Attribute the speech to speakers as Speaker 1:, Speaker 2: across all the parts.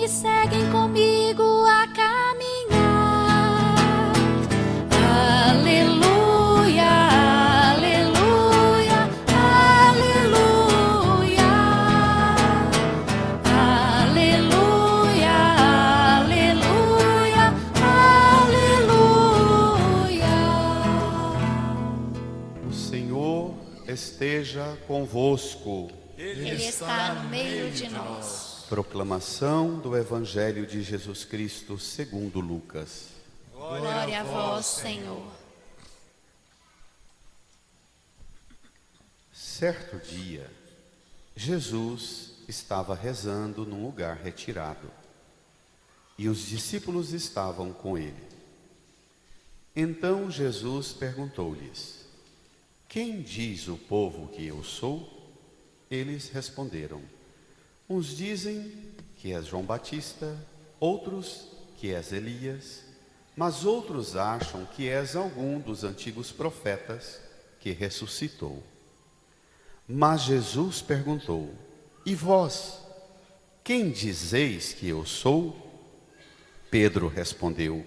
Speaker 1: me seguem comigo a caminhar. Aleluia, aleluia, aleluia, aleluia, aleluia, aleluia.
Speaker 2: O Senhor esteja convosco.
Speaker 1: Ele está no meio de nós.
Speaker 2: Proclamação do Evangelho de Jesus Cristo segundo Lucas.
Speaker 1: Glória a vós, Senhor.
Speaker 2: Certo dia, Jesus estava rezando num lugar retirado, e os discípulos estavam com ele. Então Jesus perguntou-lhes: quem diz o povo que eu sou? Eles responderam: uns dizem que és João Batista, outros que és Elias, mas outros acham que és algum dos antigos profetas que ressuscitou. Mas Jesus perguntou: e vós, quem dizeis que eu sou? Pedro respondeu: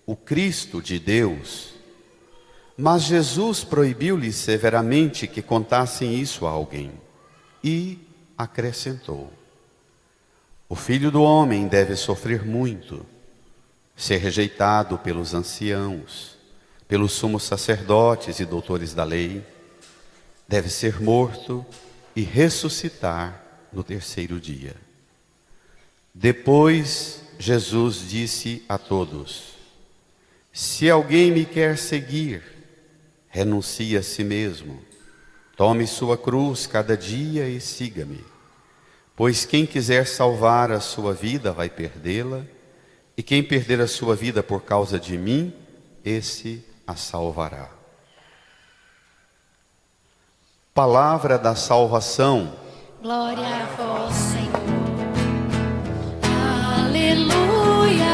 Speaker 2: o Cristo de Deus. Mas Jesus proibiu-lhes severamente que contassem isso a alguém. E acrescentou: o Filho do Homem deve sofrer muito, ser rejeitado pelos anciãos, pelos sumos sacerdotes e doutores da lei, deve ser morto e ressuscitar no terceiro dia. Depois Jesus disse a todos: se alguém me quer seguir, renuncie a si mesmo, tome sua cruz cada dia e siga-me. Pois quem quiser salvar a sua vida vai perdê-la, e quem perder a sua vida por causa de mim, esse a salvará. Palavra da salvação.
Speaker 1: Glória a vós, Senhor. Aleluia,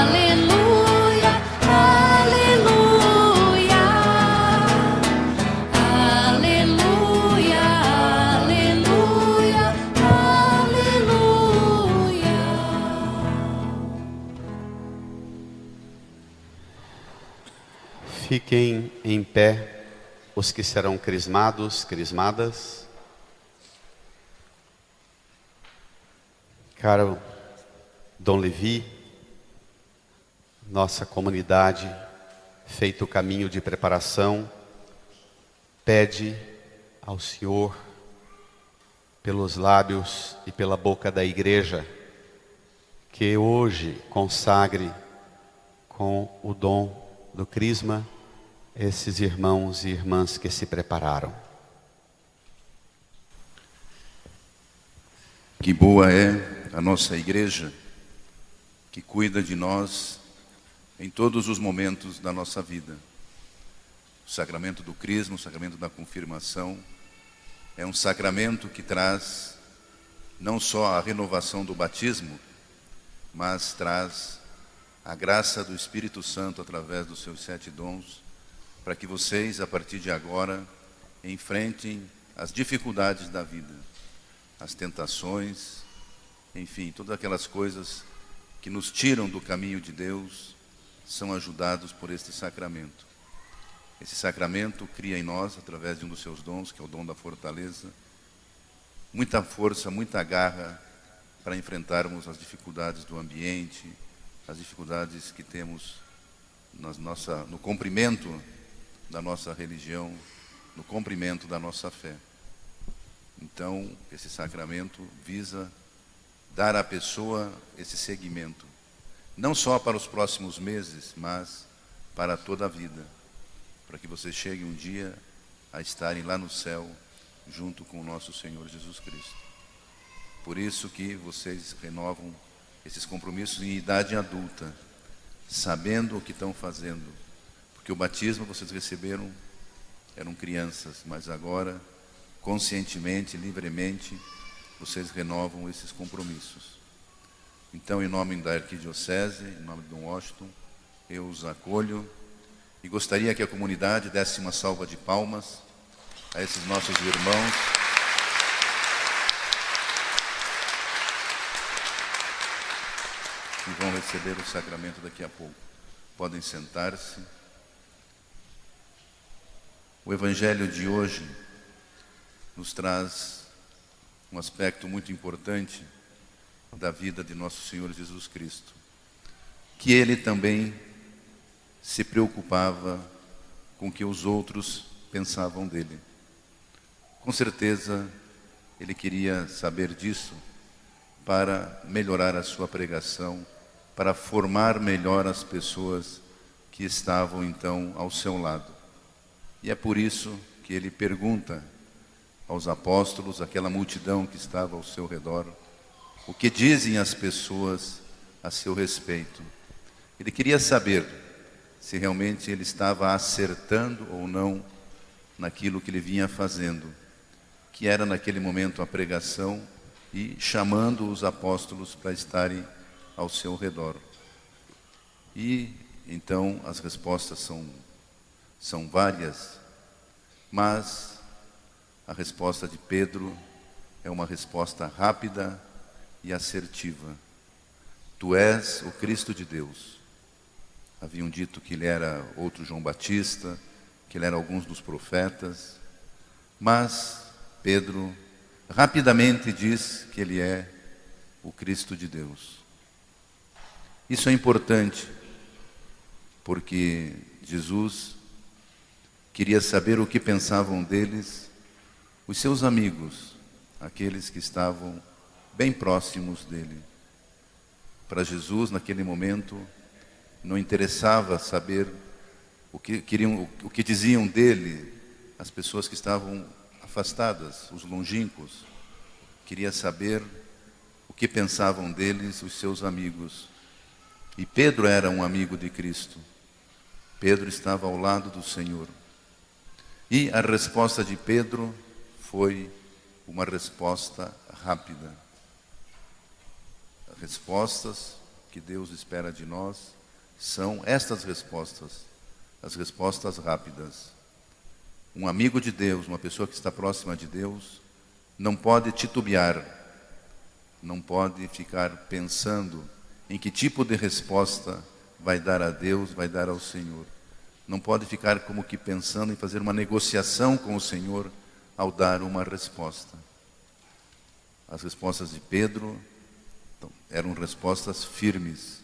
Speaker 1: aleluia, aleluia, aleluia, aleluia, aleluia.
Speaker 2: Fiquem em pé os que serão crismados, crismadas. Caro Dom Levi, nossa comunidade, feito o caminho de preparação, pede ao Senhor, pelos lábios e pela boca da igreja, que hoje consagre com o dom do crisma esses irmãos e irmãs que se prepararam.
Speaker 3: Que boa é a nossa igreja, que cuida de nós em todos os momentos da nossa vida. O sacramento do crisma, o sacramento da confirmação, é um sacramento que traz não só a renovação do batismo, mas traz a graça do Espírito Santo através dos seus 7 dons, para que vocês, a partir de agora, enfrentem as dificuldades da vida, as tentações, enfim, todas aquelas coisas que nos tiram do caminho de Deus, são ajudados por este sacramento. Esse sacramento cria em nós, através de um dos seus dons, que é o dom da fortaleza, muita força, muita garra para enfrentarmos as dificuldades do ambiente, as dificuldades que temos no cumprimento da nossa religião, no cumprimento da nossa fé. Então, esse sacramento visa dar à pessoa esse seguimento, não só para os próximos meses, mas para toda a vida, para que você chegue um dia a estarem lá no céu, junto com o nosso Senhor Jesus Cristo. Por isso que vocês renovam esses compromissos em idade adulta, sabendo o que estão fazendo, porque o batismo vocês receberam, eram crianças, mas agora, conscientemente, livremente, vocês renovam esses compromissos. Então, em nome da Arquidiocese, em nome de Dom Washington, eu os acolho e gostaria que a comunidade desse uma salva de palmas a esses nossos irmãos que vão receber o sacramento daqui a pouco. Podem sentar-se. O Evangelho de hoje nos traz um aspecto muito importante da vida de nosso Senhor Jesus Cristo, que Ele também se preocupava com o que os outros pensavam dele. Com certeza, Ele queria saber disso para melhorar a sua pregação, para formar melhor as pessoas que estavam então ao seu lado. E é por isso que Ele pergunta aos apóstolos, aquela multidão que estava ao seu redor, o que dizem as pessoas a seu respeito. Ele queria saber se realmente ele estava acertando ou não naquilo que ele vinha fazendo, que era naquele momento a pregação e chamando os apóstolos para estarem ao seu redor. E então as respostas são várias, mas a resposta de Pedro é uma resposta rápida e assertiva. Tu és o Cristo de Deus. Haviam dito que ele era outro João Batista, que ele era alguns dos profetas, mas Pedro rapidamente diz que ele é o Cristo de Deus. Isso é importante, porque Jesus queria saber o que pensavam deles os seus amigos, aqueles que estavam bem próximos dele. Para Jesus, naquele momento, não interessava saber o que diziam dele as pessoas que estavam afastadas, os longínquos. Queria saber o que pensavam deles os seus amigos. E Pedro era um amigo de Cristo. Pedro estava ao lado do Senhor. E a resposta de Pedro foi uma resposta rápida. As respostas que Deus espera de nós são estas respostas, as respostas rápidas. Um amigo de Deus, uma pessoa que está próxima de Deus, não pode titubear, não pode ficar pensando em que tipo de resposta vai dar a Deus, vai dar ao Senhor. Não pode ficar como que pensando em fazer uma negociação com o Senhor ao dar uma resposta. As respostas de Pedro eram respostas firmes,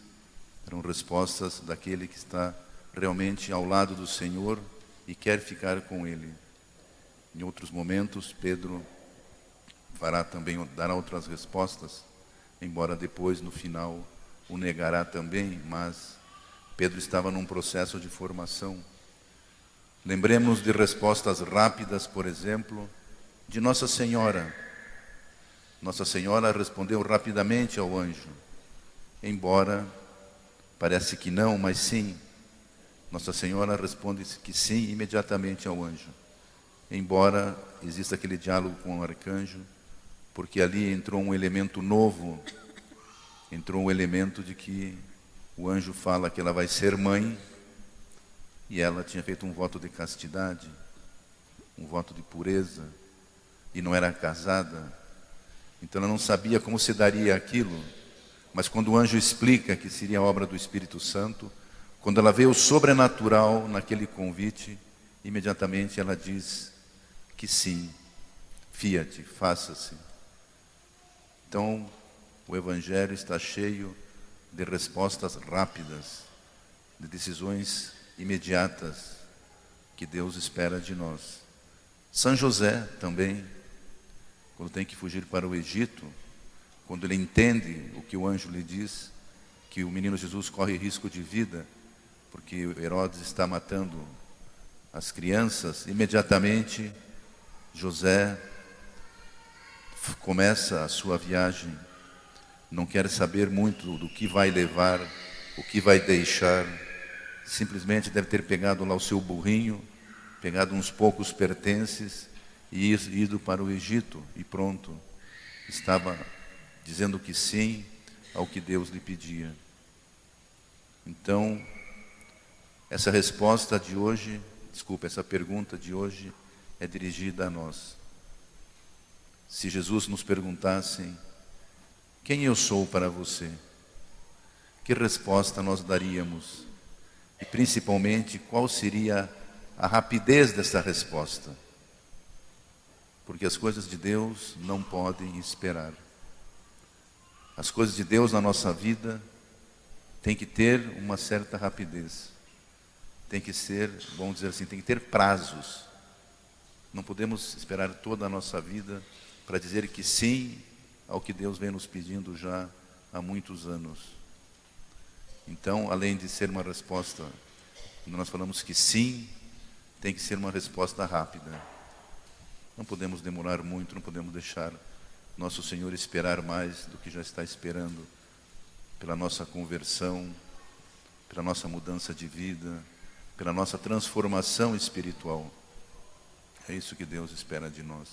Speaker 3: eram respostas daquele que está realmente ao lado do Senhor e quer ficar com Ele. Em outros momentos, Pedro dará outras respostas, embora depois, no final, o negará também, mas Pedro estava num processo de formação. Lembremos de respostas rápidas, por exemplo, de Nossa Senhora. Nossa Senhora respondeu rapidamente ao anjo, embora parece que não, mas sim. Nossa Senhora responde que sim imediatamente ao anjo, embora exista aquele diálogo com o arcanjo, porque ali entrou um elemento novo, entrou um elemento de que o anjo fala que ela vai ser mãe, e ela tinha feito um voto de castidade, um voto de pureza, e não era casada. Então ela não sabia como se daria aquilo, mas quando o anjo explica que seria a obra do Espírito Santo, quando ela vê o sobrenatural naquele convite, imediatamente ela diz que sim, fia-te, faça-se. Então o Evangelho está cheio de respostas rápidas, de decisões imediatas que Deus espera de nós. São José também, quando tem que fugir para o Egito, quando ele entende o que o anjo lhe diz, que o menino Jesus corre risco de vida, porque Herodes está matando as crianças, imediatamente José começa a sua viagem, não quer saber muito do que vai levar, o que vai deixar, simplesmente deve ter pegado lá o seu burrinho, pegado uns poucos pertences e ido para o Egito, e pronto, estava dizendo que sim ao que Deus lhe pedia. Então, essa resposta de hoje, essa pergunta de hoje é dirigida a nós. Se Jesus nos perguntasse: quem eu sou para você? que resposta nós daríamos? E principalmente, qual seria a rapidez dessa resposta? Porque as coisas de Deus não podem esperar. As coisas de Deus na nossa vida têm que ter uma certa rapidez. Tem que ser, vamos dizer assim, tem que ter prazos. Não podemos esperar toda a nossa vida para dizer que sim ao que Deus vem nos pedindo já há muitos anos. Então, além de ser uma resposta, quando nós falamos que sim, tem que ser uma resposta rápida. Não podemos demorar muito, não podemos deixar nosso Senhor esperar mais do que já está esperando pela nossa conversão, pela nossa mudança de vida, pela nossa transformação espiritual. É isso que Deus espera de nós.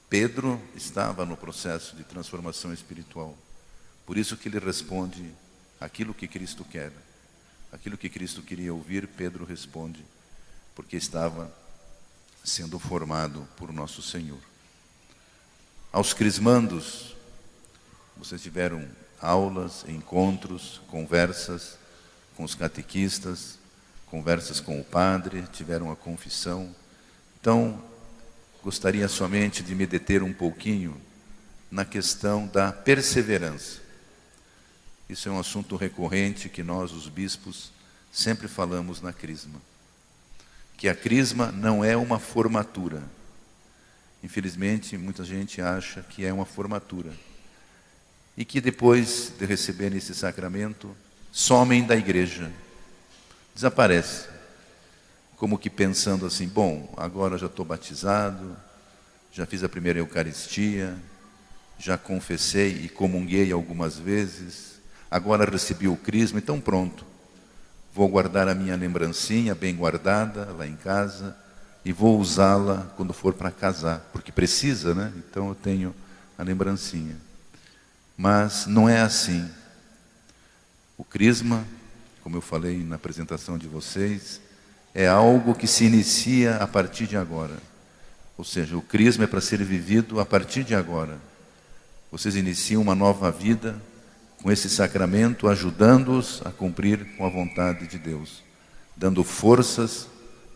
Speaker 3: Pedro estava no processo de transformação espiritual. Por isso que ele responde aquilo que Cristo quer. Aquilo que Cristo queria ouvir, Pedro responde, porque estava sendo formado por nosso Senhor. Aos crismandos, vocês tiveram aulas, encontros, conversas com os catequistas, conversas com o padre, tiveram a confissão. Então, gostaria somente de me deter um pouquinho na questão da perseverança. Isso é um assunto recorrente que nós, os bispos, sempre falamos na crisma. Que a crisma não é uma formatura. Infelizmente, muita gente acha que é uma formatura. E que depois de receberem esse sacramento, somem da igreja. Desaparece. Como que pensando assim, bom, agora já estou batizado, já fiz a primeira Eucaristia, já confessei e comunguei algumas vezes, agora recebi o crisma, então pronto. Vou guardar a minha lembrancinha bem guardada lá em casa e vou usá-la quando for para casar, porque precisa, né? Então eu tenho a lembrancinha. Mas não é assim. O crisma, como eu falei na apresentação de vocês, é algo que se inicia a partir de agora. Ou seja, o crisma é para ser vivido a partir de agora. Vocês iniciam uma nova vida com esse sacramento, ajudando-os a cumprir com a vontade de Deus, dando forças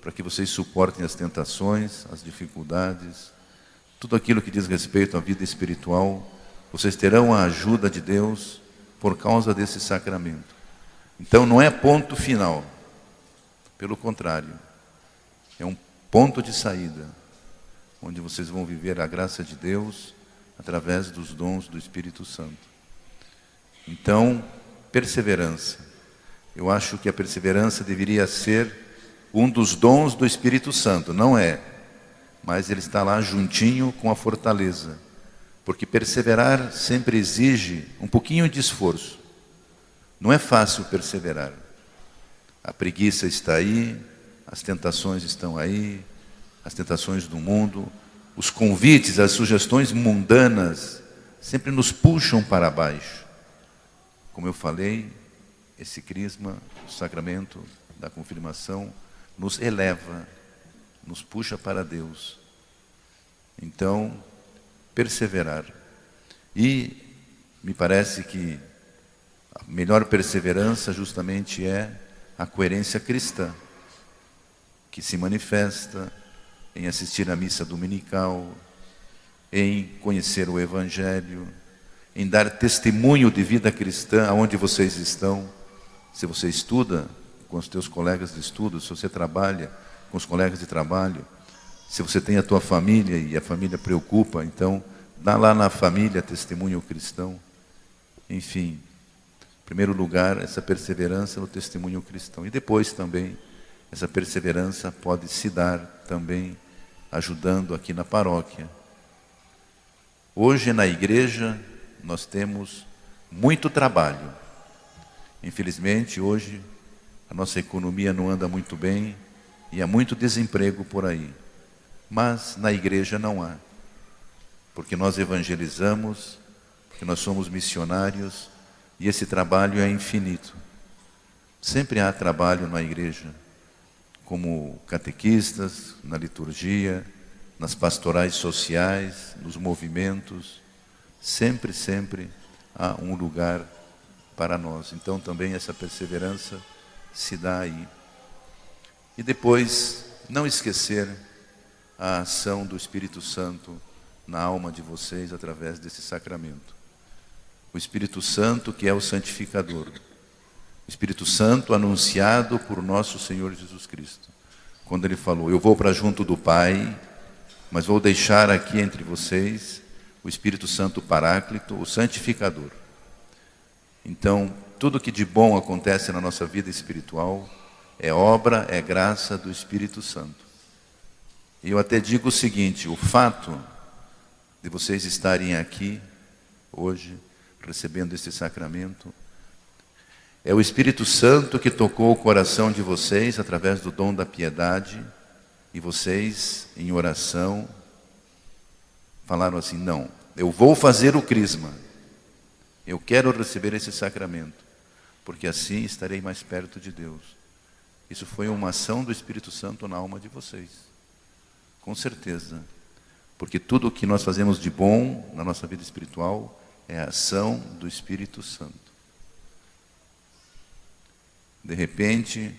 Speaker 3: para que vocês suportem as tentações, as dificuldades, tudo aquilo que diz respeito à vida espiritual, vocês terão a ajuda de Deus por causa desse sacramento. Então não é ponto final, pelo contrário, é um ponto de saída, onde vocês vão viver a graça de Deus através dos dons do Espírito Santo. Então, perseverança. Eu acho que a perseverança deveria ser um dos dons do Espírito Santo, não é? Mas ele está lá juntinho com a fortaleza. Porque perseverar sempre exige um pouquinho de esforço. Não é fácil perseverar. A preguiça está aí, as tentações estão aí, as tentações do mundo, os convites, as sugestões mundanas sempre nos puxam para baixo. Como eu falei, esse crisma, o sacramento da confirmação, nos eleva, nos puxa para Deus. Então, perseverar. E me parece que a melhor perseverança justamente é a coerência cristã, que se manifesta em assistir à missa dominical, em conhecer o Evangelho, em dar testemunho de vida cristã aonde vocês estão. Se você estuda com os teus colegas de estudo, se você trabalha com os colegas de trabalho, se você tem a tua família e a família preocupa, então dá lá na família testemunho cristão. Enfim, em primeiro lugar, essa perseverança no testemunho cristão. E depois também, essa perseverança pode se dar também ajudando aqui na paróquia. Hoje na igreja nós temos muito trabalho. Infelizmente, hoje a nossa economia não anda muito bem e há muito desemprego por aí. Mas na igreja não há. Porque nós evangelizamos, porque nós somos missionários e esse trabalho é infinito. Sempre há trabalho na igreja, como catequistas, na liturgia, nas pastorais sociais, nos movimentos. Sempre há um lugar para nós. Então também essa perseverança se dá aí. E depois, não esquecer a ação do Espírito Santo na alma de vocês através desse sacramento. O Espírito Santo que é o santificador. O Espírito Santo anunciado por nosso Senhor Jesus Cristo. Quando ele falou, eu vou para junto do Pai, mas vou deixar aqui entre vocês o Espírito Santo Paráclito, o santificador. Então, tudo que de bom acontece na nossa vida espiritual é obra, é graça do Espírito Santo. E eu até digo o seguinte, o fato de vocês estarem aqui hoje, recebendo esse sacramento, é o Espírito Santo que tocou o coração de vocês através do dom da piedade, e vocês, em oração, falaram assim, não, eu vou fazer o crisma, eu quero receber esse sacramento, porque assim estarei mais perto de Deus. Isso foi uma ação do Espírito Santo na alma de vocês, com certeza, porque tudo o que nós fazemos de bom na nossa vida espiritual é a ação do Espírito Santo. De repente,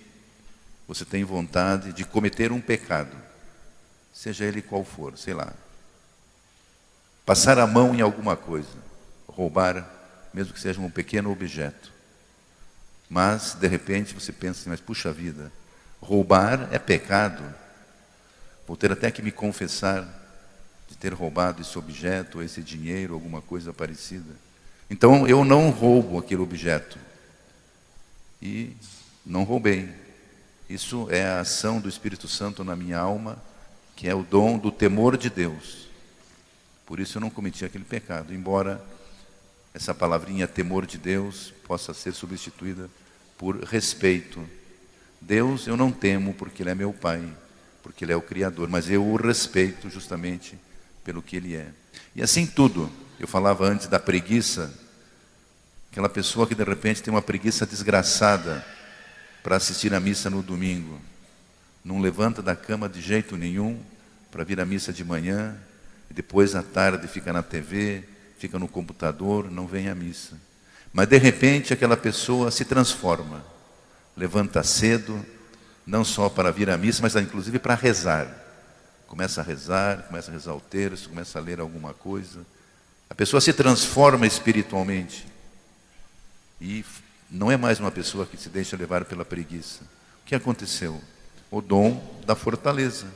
Speaker 3: você tem vontade de cometer um pecado, seja ele qual for, sei lá, passar a mão em alguma coisa, roubar, mesmo que seja um pequeno objeto. Mas, de repente, você pensa assim, mas puxa vida, roubar é pecado. Vou ter até que me confessar de ter roubado esse objeto, esse dinheiro, alguma coisa parecida. Então, eu não roubo aquele objeto. E não roubei. Isso é a ação do Espírito Santo na minha alma, que é o dom do temor de Deus. Por isso eu não cometi aquele pecado, embora essa palavrinha temor de Deus possa ser substituída por respeito. Deus eu não temo porque Ele é meu Pai, porque Ele é o Criador, mas eu o respeito justamente pelo que Ele é. E assim tudo, eu falava antes da preguiça, aquela pessoa que de repente tem uma preguiça desgraçada para assistir a missa no domingo, não levanta da cama de jeito nenhum para vir à missa de manhã, e depois à tarde fica na TV, fica no computador, não vem à missa. Mas de repente aquela pessoa se transforma, levanta cedo, não só para vir à missa, mas inclusive para rezar. Começa a rezar o terço, começa a ler alguma coisa. A pessoa se transforma espiritualmente. E não é mais uma pessoa que se deixa levar pela preguiça. O que aconteceu? O dom da fortaleza,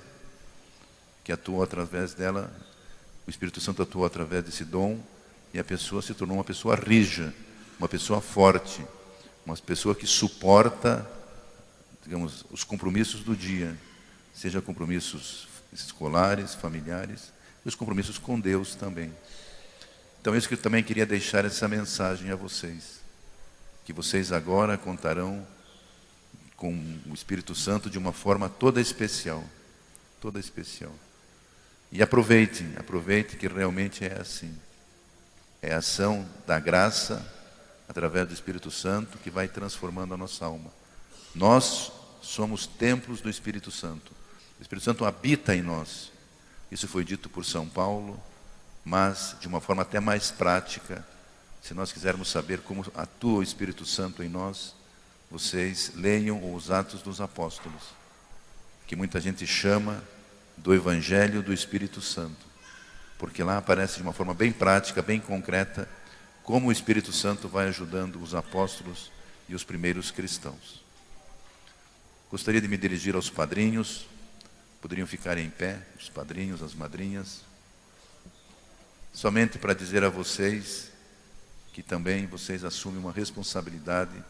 Speaker 3: que atuou através dela, o Espírito Santo atuou através desse dom, e a pessoa se tornou uma pessoa rija, uma pessoa forte, uma pessoa que suporta, digamos, os compromissos do dia, seja compromissos escolares, familiares, e os compromissos com Deus também. Então, isso que eu também queria deixar essa mensagem a vocês, que vocês agora contarão com o Espírito Santo de uma forma toda especial, toda especial. E aproveite que realmente é assim. É a ação da graça, através do Espírito Santo, que vai transformando a nossa alma. Nós somos templos do Espírito Santo. O Espírito Santo habita em nós. Isso foi dito por São Paulo, mas de uma forma até mais prática. Se nós quisermos saber como atua o Espírito Santo em nós, vocês leiam os Atos dos Apóstolos, que muita gente chama do Evangelho do Espírito Santo, porque lá aparece de uma forma bem prática, bem concreta, como o Espírito Santo vai ajudando os apóstolos e os primeiros cristãos. Gostaria de me dirigir aos padrinhos, poderiam ficar em pé, os padrinhos, as madrinhas, somente para dizer a vocês que também vocês assumem uma responsabilidade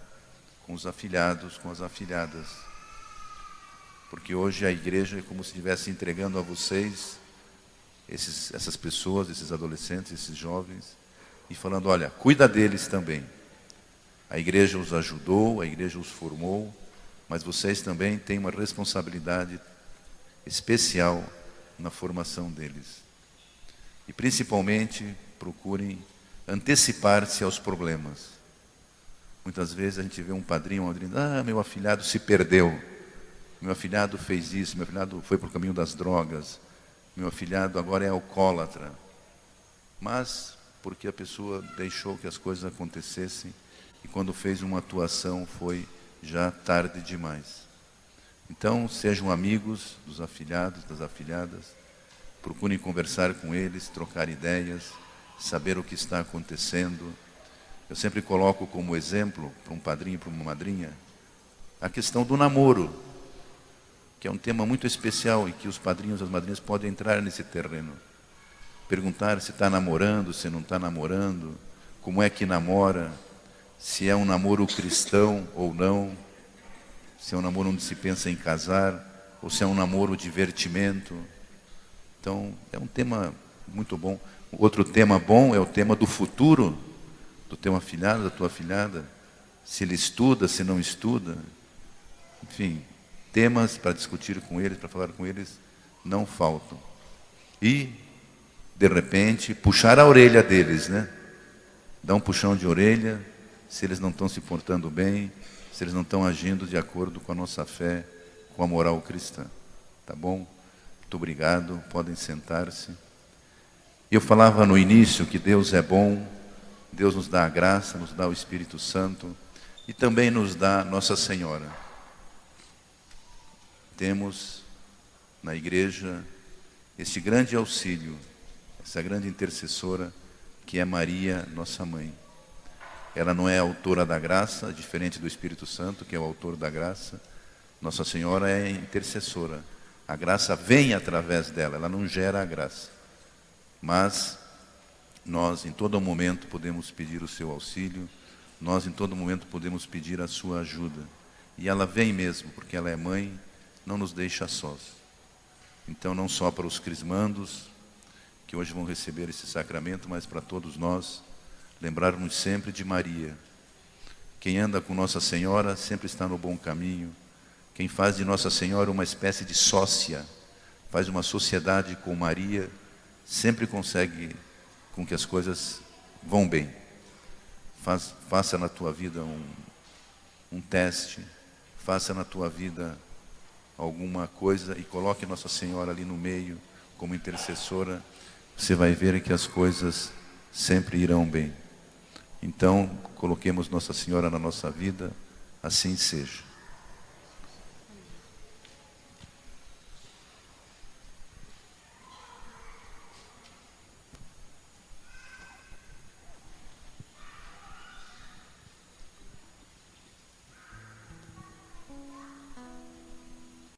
Speaker 3: com os afilhados, com as afilhadas, porque hoje a igreja é como se estivesse entregando a vocês essas pessoas, esses adolescentes, esses jovens, e falando, olha, cuida deles também. A igreja os ajudou, a igreja os formou, mas vocês também têm uma responsabilidade especial na formação deles. E principalmente procurem antecipar-se aos problemas. Muitas vezes a gente vê um padrinho, uma madrinha, meu afilhado se perdeu, meu afilhado fez isso, meu afilhado foi para o caminho das drogas, meu afilhado agora é alcoólatra. Mas porque a pessoa deixou que as coisas acontecessem e quando fez uma atuação foi já tarde demais. Então, sejam amigos dos afilhados, das afilhadas, procurem conversar com eles, trocar ideias, saber o que está acontecendo. Eu sempre coloco como exemplo, para um padrinho e para uma madrinha, a questão do namoro, que é um tema muito especial e que os padrinhos e as madrinhas podem entrar nesse terreno. Perguntar se está namorando, se não está namorando, como é que namora, se é um namoro cristão ou não, se é um namoro onde se pensa em casar, ou se é um namoro divertimento. Então, é um tema muito bom. Outro tema bom é o tema do futuro, do teu afilhado, da tua afilhada, se ele estuda, se não estuda. Enfim, temas para discutir com eles, para falar com eles, não faltam. E, de repente, puxar a orelha deles, né? Dar um puxão de orelha, se eles não estão se portando bem, se eles não estão agindo de acordo com a nossa fé, com a moral cristã. Tá bom? Muito obrigado, podem sentar-se. Eu falava no início que Deus é bom, Deus nos dá a graça, nos dá o Espírito Santo e também nos dá Nossa Senhora. Temos na igreja este grande auxílio, essa grande intercessora que é Maria, nossa mãe. Ela não é autora da graça, diferente do Espírito Santo, que é o autor da graça. Nossa Senhora é intercessora. A graça vem através dela, ela não gera a graça. Mas nós, em todo momento, podemos pedir o seu auxílio, nós, em todo momento, podemos pedir a sua ajuda. E ela vem mesmo, porque ela é mãe, não nos deixa sós. Então, não só para os crismandos, que hoje vão receber esse sacramento, mas para todos nós, lembrarmos sempre de Maria. Quem anda com Nossa Senhora sempre está no bom caminho. Quem faz de Nossa Senhora uma espécie de sócia, faz uma sociedade com Maria, sempre consegue com que as coisas vão bem. Faça na tua vida um teste, faça na tua vida alguma coisa e coloque Nossa Senhora ali no meio, como intercessora, você vai ver que as coisas sempre irão bem. Então, coloquemos Nossa Senhora na nossa vida, assim seja.